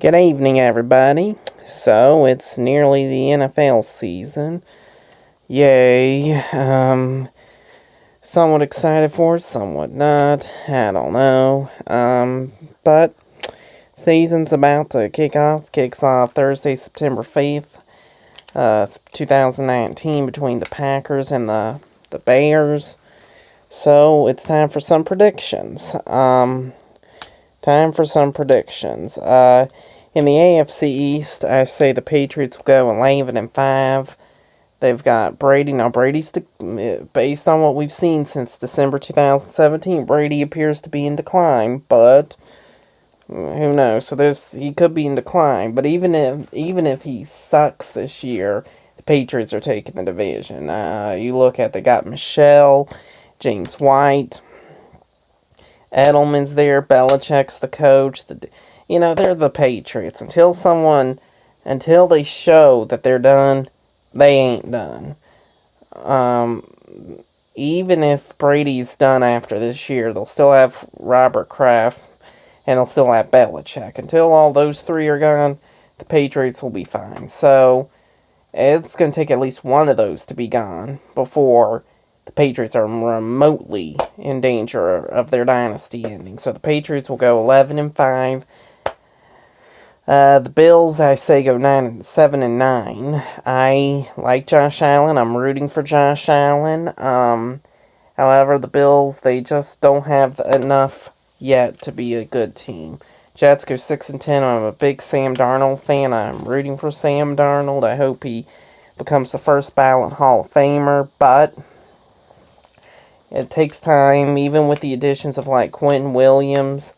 Good evening, everybody. So, it's nearly the NFL season. Yay. Somewhat excited for it, somewhat not. I don't know. But season's about to kick off. Kicks off Thursday, September 5th, 2019, between the Packers and the Bears. So, it's time for some predictions. In the AFC East, I say the Patriots will go 11-5. They've got Brady. Now, based on what we've seen since December 2017, Brady appears to be in decline, but who knows? So he could be in decline. But even if he sucks this year, the Patriots are taking the division. You look at, they got Michelle, James White, Edelman's there, Belichick's the coach. They're the Patriots. Until they show that they're done, they ain't done. Even if Brady's done after this year, they'll still have Robert Kraft, and they'll still have Belichick. Until all those three are gone, the Patriots will be fine. So, it's going to take at least one of those to be gone before the Patriots are remotely in danger of their dynasty ending. So, the Patriots will go 11-5. The Bills, I say, go 7-9. I like Josh Allen. I'm rooting for Josh Allen. However, the Bills, they just don't have enough yet to be a good team. Jets go 6-10. I'm a big Sam Darnold fan. I'm rooting for Sam Darnold. I hope he becomes the first ballot Hall of Famer, but it takes time, even with the additions of like Quentin Williams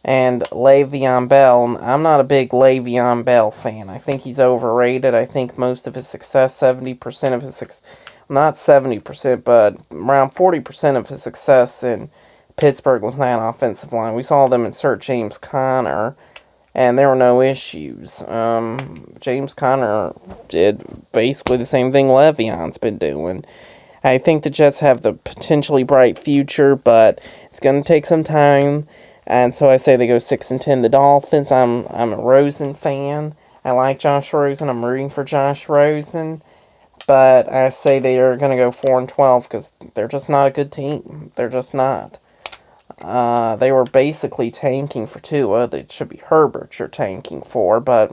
and Le'Veon Bell. I'm not a big Le'Veon Bell fan. I think he's overrated. I think most of his success, 70% of his success, not 70%, but around 40% of his success in Pittsburgh was that offensive line. We saw them insert James Conner, and there were no issues. James Conner did basically the same thing Le'Veon's been doing. I think the Jets have the potentially bright future, but it's going to take some time. And so I say they go 6-10. The Dolphins, I'm a Rosen fan. I like Josh Rosen. I'm rooting for Josh Rosen. But I say they are going to go 4-12 because they're just not a good team. They're just not. They were basically tanking for Tua. It should be Herbert you're tanking for, but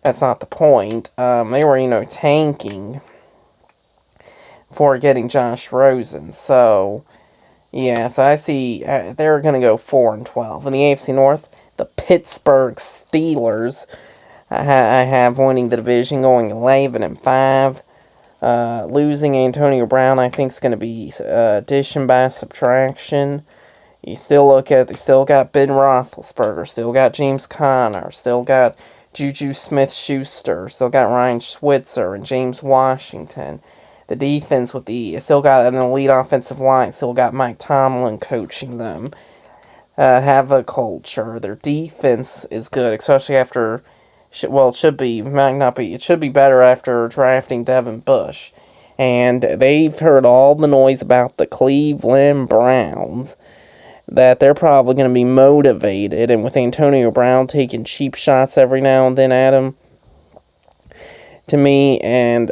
that's not the point. They were, tanking for getting Josh Rosen. So, yeah, so I see they're going to go 4-12. In the AFC North, the Pittsburgh Steelers, I have winning the division, going 11-5. Losing Antonio Brown, I think, is going to be addition by subtraction. You still they still got Ben Roethlisberger, still got James Conner, still got Juju Smith-Schuster, still got Ryan Switzer and James Washington. The defense still got an elite offensive line, still got Mike Tomlin coaching them. Have a culture. Their defense is good, especially after, it should be better after drafting Devin Bush. And they've heard all the noise about the Cleveland Browns, that they're probably going to be motivated, and with Antonio Brown taking cheap shots every now and then at him, and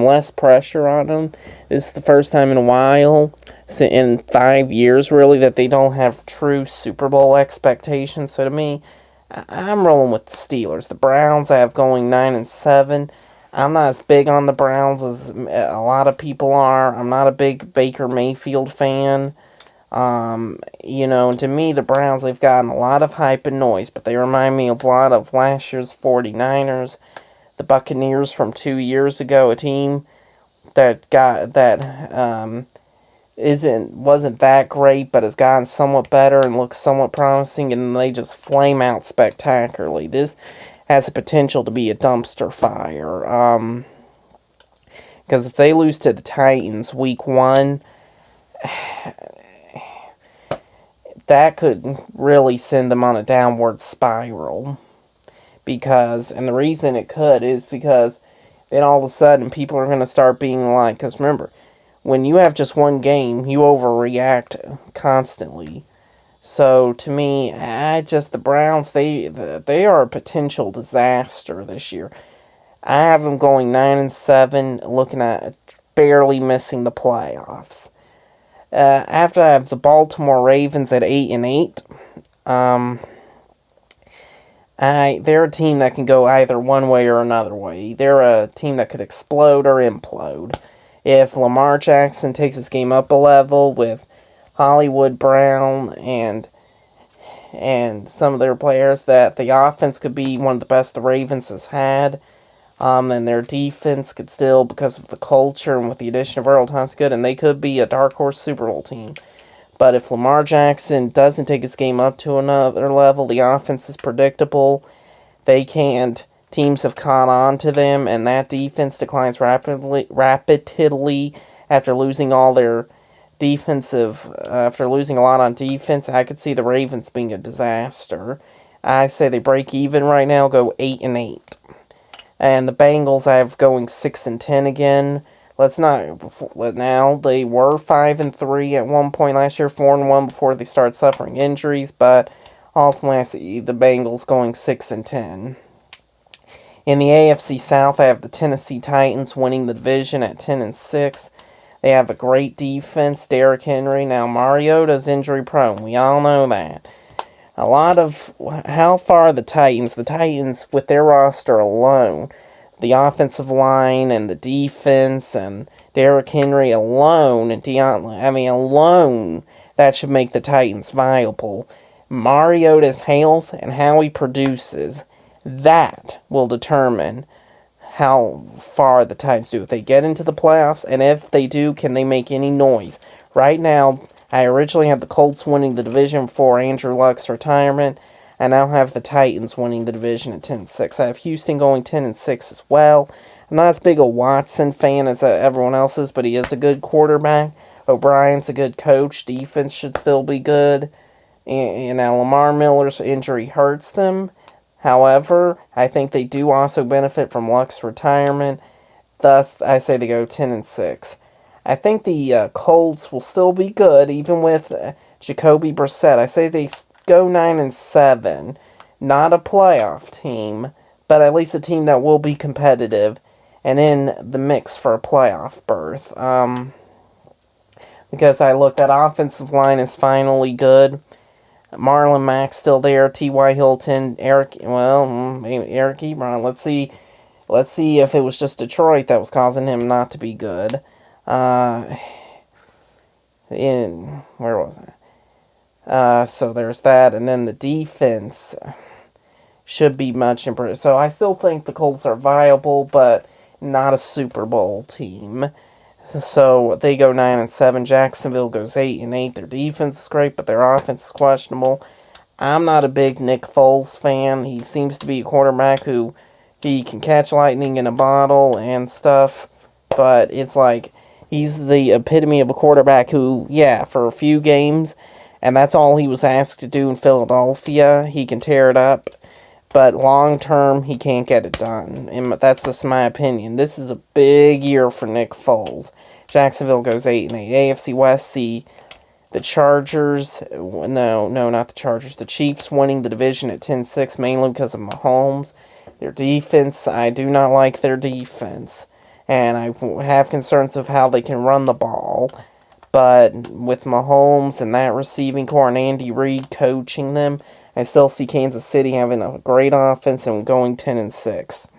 less pressure on them. This is the first time in a while, in 5 years really, that they don't have true Super Bowl expectations. So to me, I'm rolling with the Steelers. The Browns I have going 9-7. I'm not as big on the Browns as a lot of people are. I'm not a big Baker Mayfield fan. To me, the Browns, they've gotten a lot of hype and noise, but they remind me a lot of last year's 49ers, the Buccaneers from 2 years ago, a team that wasn't that great, but has gotten somewhat better and looks somewhat promising, and they just flame out spectacularly. This has the potential to be a dumpster fire. Because if they lose to the Titans week 1, that could really send them on a downward spiral. And the reason it could is because then all of a sudden people are going to start being like, because remember, when you have just one game, you overreact constantly. So to me, the Browns, they are a potential disaster this year. I have them going 9-7, looking at barely missing the playoffs. After I have the Baltimore Ravens at 8-8. They're a team that can go either one way or another way. They're a team that could explode or implode. If Lamar Jackson takes his game up a level with Hollywood Brown and some of their players, that the offense could be one of the best the Ravens has had. And their defense could still, because of the culture and with the addition of Earl Thomas, good, and they could be a dark horse Super Bowl team. But if Lamar Jackson doesn't take his game up to another level, the offense is predictable. They can't. Teams have caught on to them, and that defense declines rapidly after losing all their after losing a lot on defense. I could see the Ravens being a disaster. I say they break even right now, go 8-8. And the Bengals I have going 6-10 again. Now they were 5-3 at one point last year, 4-1 before they started suffering injuries, but ultimately I see the Bengals going 6-10. In the AFC South, I have the Tennessee Titans winning the division at 10-6. They have a great defense, Derrick Henry. Now Mariota's injury prone. We all know that. A lot of how far the Titans with their roster alone, the offensive line and the defense and Derrick Henry alone and alone, that should make the Titans viable. Mariota's health and how he produces, that will determine how far the Titans do. If they get into the playoffs, and if they do, can they make any noise? Right now, I originally had the Colts winning the division before Andrew Luck's retirement. I now have the Titans winning the division at 10-6. I have Houston going 10-6 as well. I'm not as big a Watson fan as everyone else is, but he is a good quarterback. O'Brien's a good coach. Defense should still be good. And now Lamar Miller's injury hurts them. However, I think they do also benefit from Luck's retirement. Thus, I say they go 10-6. I think the Colts will still be good, even with Jacoby Brissett. I say they go 9-7. Not a playoff team, but at least a team that will be competitive and in the mix for a playoff berth. Because I look, that offensive line is finally good. Marlon Mack's still there. T.Y. Hilton, Eric Ebron. Let's see if it was just Detroit that was causing him not to be good. Where was I? So there's that, and then the defense should be much improved. So I still think the Colts are viable, but not a Super Bowl team. So they go 9-7. Jacksonville goes 8-8. Their defense is great, but their offense is questionable. I'm not a big Nick Foles fan. He seems to be a quarterback who he can catch lightning in a bottle and stuff, but it's like he's the epitome of a quarterback who, for a few games, and that's all he was asked to do in Philadelphia, he can tear it up. But long term, he can't get it done. And that's just my opinion. This is a big year for Nick Foles. Jacksonville goes 8-8. AFC West, see the Chargers. No, not the Chargers. The Chiefs winning the division at 10-6, mainly because of Mahomes. Their defense, I do not like their defense. And I have concerns of how they can run the ball. But with Mahomes and that receiving core and Andy Reid coaching them, I still see Kansas City having a great offense and going 10-6.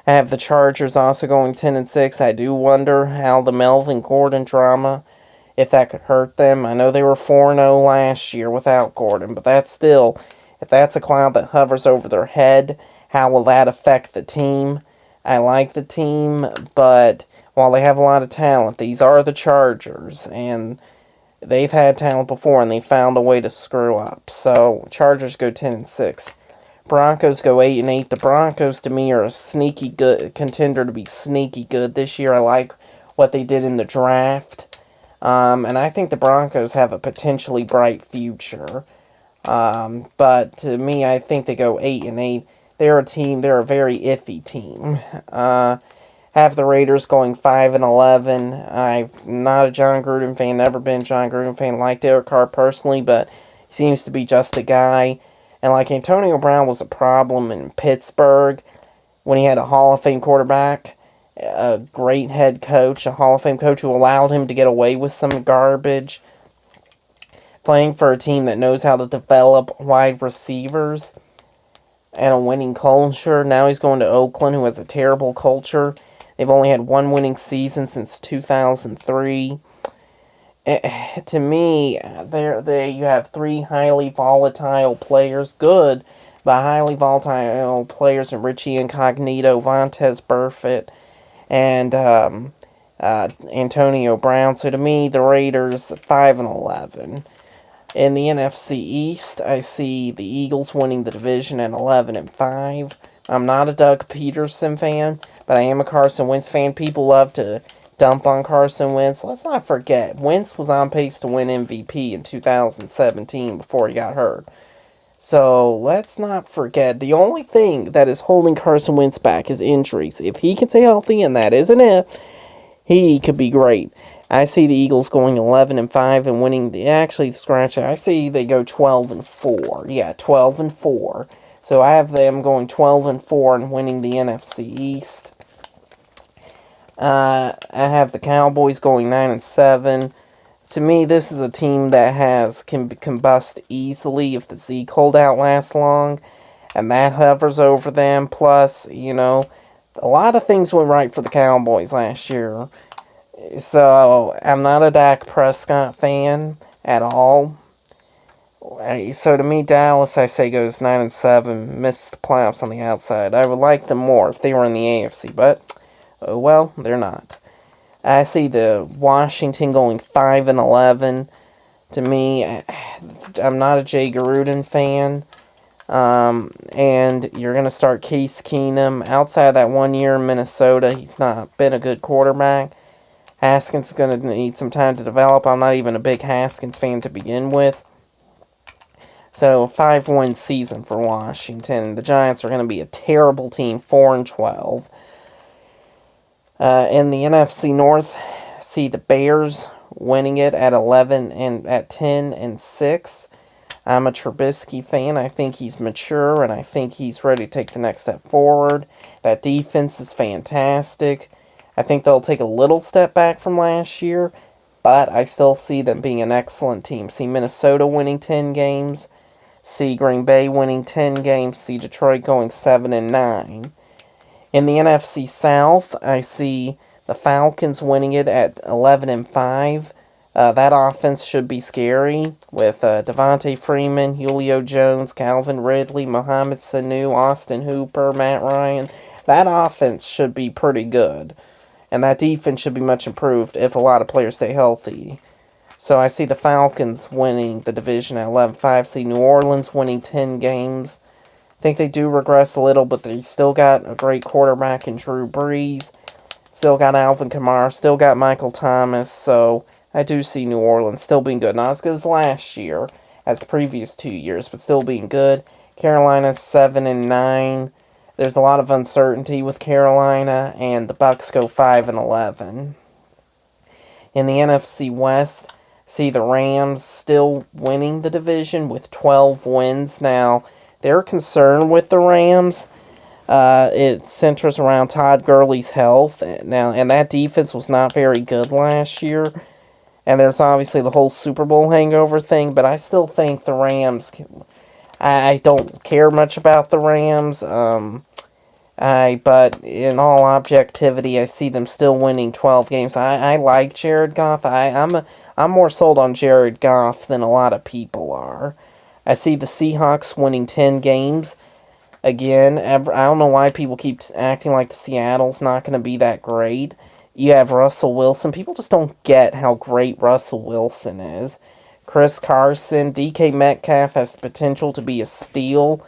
I have the Chargers also going 10-6. I do wonder how the Melvin Gordon drama, if that could hurt them. I know they were 4-0 last year without Gordon, but that's still, if that's a cloud that hovers over their head, how will that affect the team? I like the team, but while they have a lot of talent, these are the Chargers, and they've had talent before, and they found a way to screw up. So, Chargers go 10-6. Broncos go 8-8. The Broncos, to me, are a sneaky good contender to be sneaky good this year. I like what they did in the draft. And I think the Broncos have a potentially bright future. But to me, I think they go 8-8. They're a very iffy team. Have the Raiders going 5-11. I'm not a John Gruden fan, never been a John Gruden fan. Like Derek Carr personally, but he seems to be just a guy. And like Antonio Brown was a problem in Pittsburgh when he had a Hall of Fame quarterback, a great head coach, a Hall of Fame coach who allowed him to get away with some garbage, playing for a team that knows how to develop wide receivers and a winning culture. Now he's going to Oakland, who has a terrible culture. They've only had one winning season since 2003. To me, you have three highly volatile players, good, but highly volatile players in Richie Incognito, Vontaze Burfict, and Antonio Brown. So to me, the Raiders 5-11. In the NFC East, I see the Eagles winning the division at 11-5. I'm not a Doug Peterson fan, but I am a Carson Wentz fan. People love to dump on Carson Wentz. Let's not forget, Wentz was on pace to win MVP in 2017 before he got hurt. So let's not forget, the only thing that is holding Carson Wentz back is injuries. If he can stay healthy, and that isn't it, he could be great. I see the Eagles going 11-5 and winning I see they go 12-4. Yeah, 12-4. So I have them going 12-4 and winning the NFC East. I have the Cowboys going 9-7. To me, this is a team that can combust easily if the Zeke holdout lasts long, and that hovers over them. Plus, a lot of things went right for the Cowboys last year. So I'm not a Dak Prescott fan at all. So to me, Dallas, I say, goes 9-7, missed the playoffs on the outside. I would like them more if they were in the AFC, but, oh well, they're not. I see the Washington going 5-11. To me, I'm not a Jay Gruden fan. And you're going to start Case Keenum. Outside of that 1 year in Minnesota, he's not been a good quarterback. Haskins is going to need some time to develop. I'm not even a big Haskins fan to begin with. So, 5-win season for Washington. The Giants are going to be a terrible team, 4-12. In the NFC North, see the Bears winning it at 10-6. I'm a Trubisky fan. I think he's mature, and I think he's ready to take the next step forward. That defense is fantastic. I think they'll take a little step back from last year, but I still see them being an excellent team. See Minnesota winning 10 games. See Green Bay winning 10 games. See Detroit going 7-9. In the NFC South, I see the Falcons winning it at 11-5. That offense should be scary with Devontae Freeman, Julio Jones, Calvin Ridley, Mohamed Sanu, Austin Hooper, Matt Ryan. That offense should be pretty good. And that defense should be much improved if a lot of players stay healthy. So I see the Falcons winning the division at 11-5. See New Orleans winning 10 games. I think they do regress a little, but they still got a great quarterback in Drew Brees. Still got Alvin Kamara. Still got Michael Thomas. So I do see New Orleans still being good. Not as good as last year, as the previous 2 years, but still being good. Carolina's 7-9. There's a lot of uncertainty with Carolina, and the Bucs go 5-11. In the NFC West, see the Rams still winning the division with 12 wins. Now, they're concerned with the Rams. It centers around Todd Gurley's health. Now, and that defense was not very good last year. And there's obviously the whole Super Bowl hangover thing, but I still think the Rams... I don't care much about the Rams. But in all objectivity, I see them still winning 12 games. I like Jared Goff. I'm more sold on Jared Goff than a lot of people are. I see the Seahawks winning 10 games. Again, I don't know why people keep acting like the Seattle's not going to be that great. You have Russell Wilson. People just don't get how great Russell Wilson is. Chris Carson, DK Metcalf has the potential to be a steal.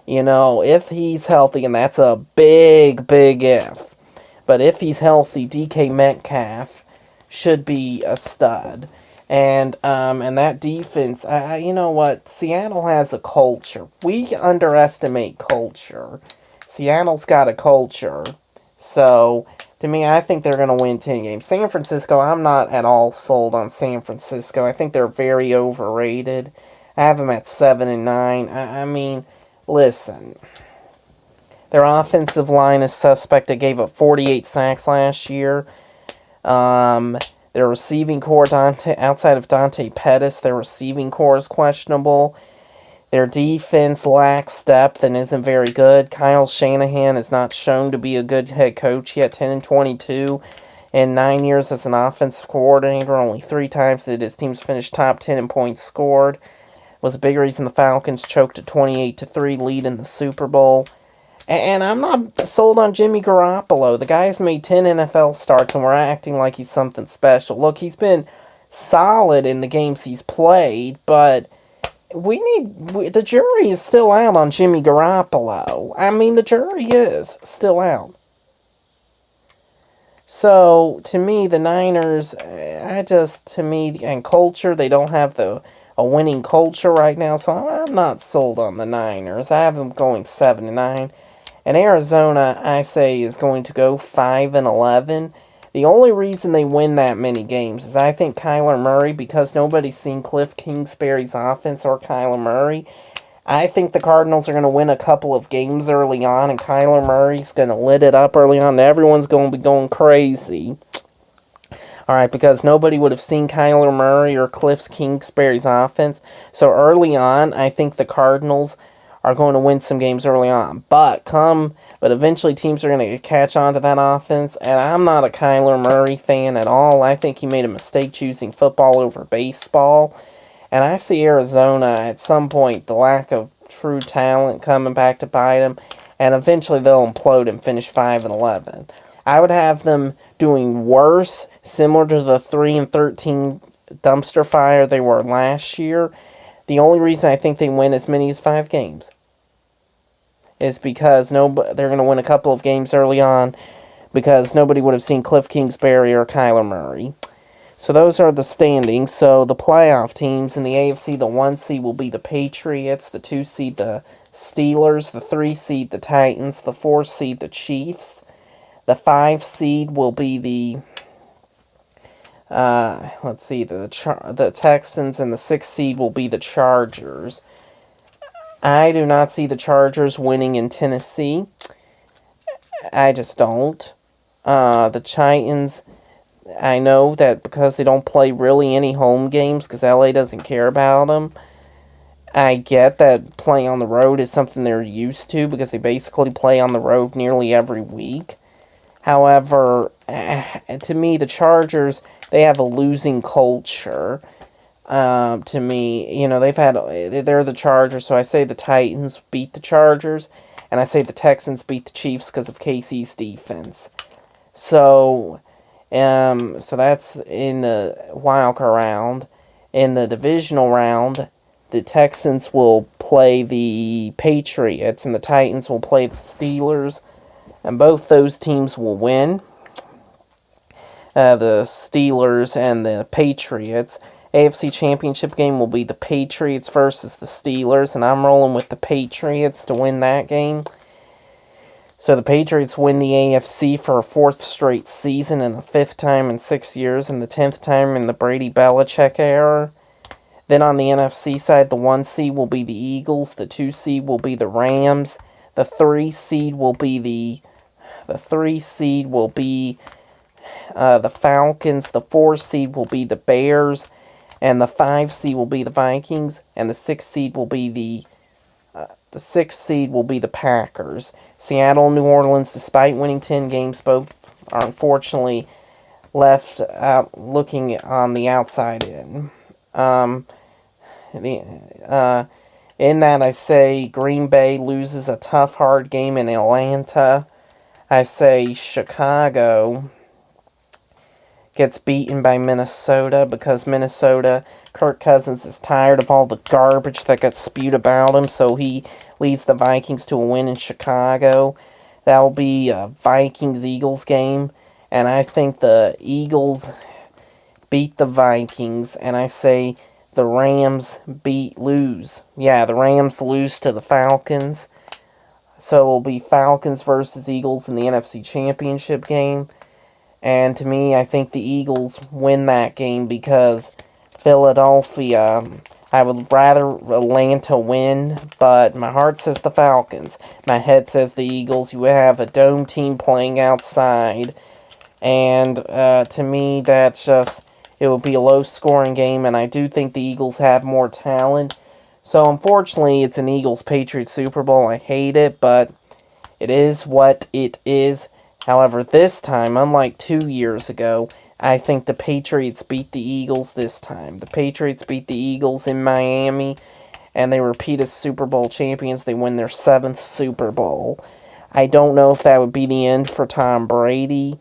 If he's healthy, and that's a big, big if. But if he's healthy, DK Metcalf should be a stud. And that defense, you know what? Seattle has a culture. We underestimate culture. Seattle's got a culture. So, To me, I think they're going to win 10 games. San Francisco, I'm not at all sold on San Francisco. I think they're very overrated. I have them at 7 and 9. I mean, listen. Their offensive line is suspect. They gave up 48 sacks last year. Their receiving core, outside of Dante Pettis, their receiving core is questionable. Their defense lacks depth and isn't very good. Kyle Shanahan is not shown to be a good head coach. He had 10 and 22 in 9 years as an offensive coordinator. Only 3 times did his teams finish top 10 in points scored. Was a big reason the Falcons choked a 28-3 lead in the Super Bowl. And I'm not sold on Jimmy Garoppolo. The guy's made 10 NFL starts and we're acting like he's something special. Look, he's been solid in the games he's played, but the jury is still out on Jimmy Garoppolo. I mean, the jury is still out. So, to me, the Niners, and culture, they don't have a winning culture right now, so I'm not sold on the Niners. I have them going 7 and 9. And Arizona, I say, is going to go 5 and 11. The only reason they win that many games is I think Kyler Murray, because nobody's seen Cliff Kingsbury's offense or Kyler Murray, I think the Cardinals are going to win a couple of games early on, and Kyler Murray's going to lit it up early on, and everyone's going to be going crazy. Alright, because nobody would have seen Kyler Murray or Cliff Kingsbury's offense. So early on, I think the Cardinals are going to win some games early on. But eventually teams are going to catch on to that offense, and I'm not a Kyler Murray fan at all. I think he made a mistake choosing football over baseball. And I see Arizona at some point, the lack of true talent coming back to bite them, and eventually they'll implode and finish 5 and 11. I would have them doing worse, similar to the 3 and 13 dumpster fire they were last year. The only reason I think they win as many as 5 games is because they're going to win a couple of games early on because nobody would have seen Cliff Kingsbury or Kyler Murray. So those are the standings. So the playoff teams in the AFC, the 1 seed will be the Patriots, the 2 seed the Steelers, the 3 seed the Titans, the 4 seed the Chiefs, the 5 seed will be the the Texans, and the 6th seed will be the Chargers. I do not see the Chargers winning in Tennessee. I just don't. The Titans, I know that because they don't play really any home games because LA doesn't care about them. I get that playing on the road is something they're used to because they basically play on the road nearly every week. However, to me, the Chargers, they have a losing culture. To me, they're the Chargers, so I say the Titans beat the Chargers, and I say the Texans beat the Chiefs because of KC's defense. So that's in the wild card round. In the divisional round, the Texans will play the Patriots, and the Titans will play the Steelers. And both those teams will win. The Steelers and the Patriots. AFC Championship game will be the Patriots versus the Steelers. And I'm rolling with the Patriots to win that game. So the Patriots win the AFC for a 4th straight season and the 5th time in 6 years and the 10th time in the Brady Belichick era. Then on the NFC side, the 1 seed will be the Eagles. The 2 seed will be the Rams. The 3 seed will be the Falcons, the 4 seed will be the Bears, and the 5 seed will be the Vikings, and the 6 seed will be the 6th seed will be the Packers. Seattle and New Orleans, despite winning 10 games, both are unfortunately left out looking on the outside in. In that, I say Green Bay loses a tough, hard game in Atlanta. I say Chicago gets beaten by Minnesota because Minnesota, Kirk Cousins is tired of all the garbage that got spewed about him, so he leads the Vikings to a win in Chicago. That will be a Vikings-Eagles game, and I think the Eagles beat the Vikings, and I say the Rams lose. Yeah, the Rams lose to the Falcons. So it will be Falcons versus Eagles in the NFC Championship game. And to me, I think the Eagles win that game because Philadelphia, I would rather Atlanta win, but my heart says the Falcons. My head says the Eagles. You have a dome team playing outside. And to me, that's just, it will be a low-scoring game, and I do think the Eagles have more talent. So, unfortunately, it's an Eagles-Patriots Super Bowl. I hate it, but it is what it is. However, this time, unlike 2 years ago, I think the Patriots beat the Eagles this time. The Patriots beat the Eagles in Miami, and they repeat as Super Bowl champions. They win their 7th Super Bowl. I don't know if that would be the end for Tom Brady.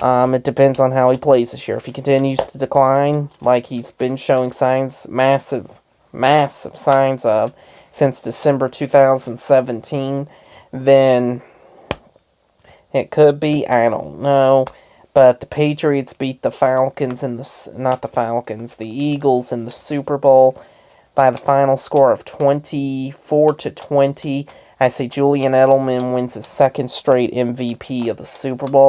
It depends on how he plays this year. If he continues to decline, like he's been showing signs, massive signs of, since December 2017, then it could be, I don't know. But the Patriots beat the Falcons the Eagles in the Super Bowl by the final score of 24-20. I say Julian Edelman wins his 2nd straight MVP of the Super Bowl.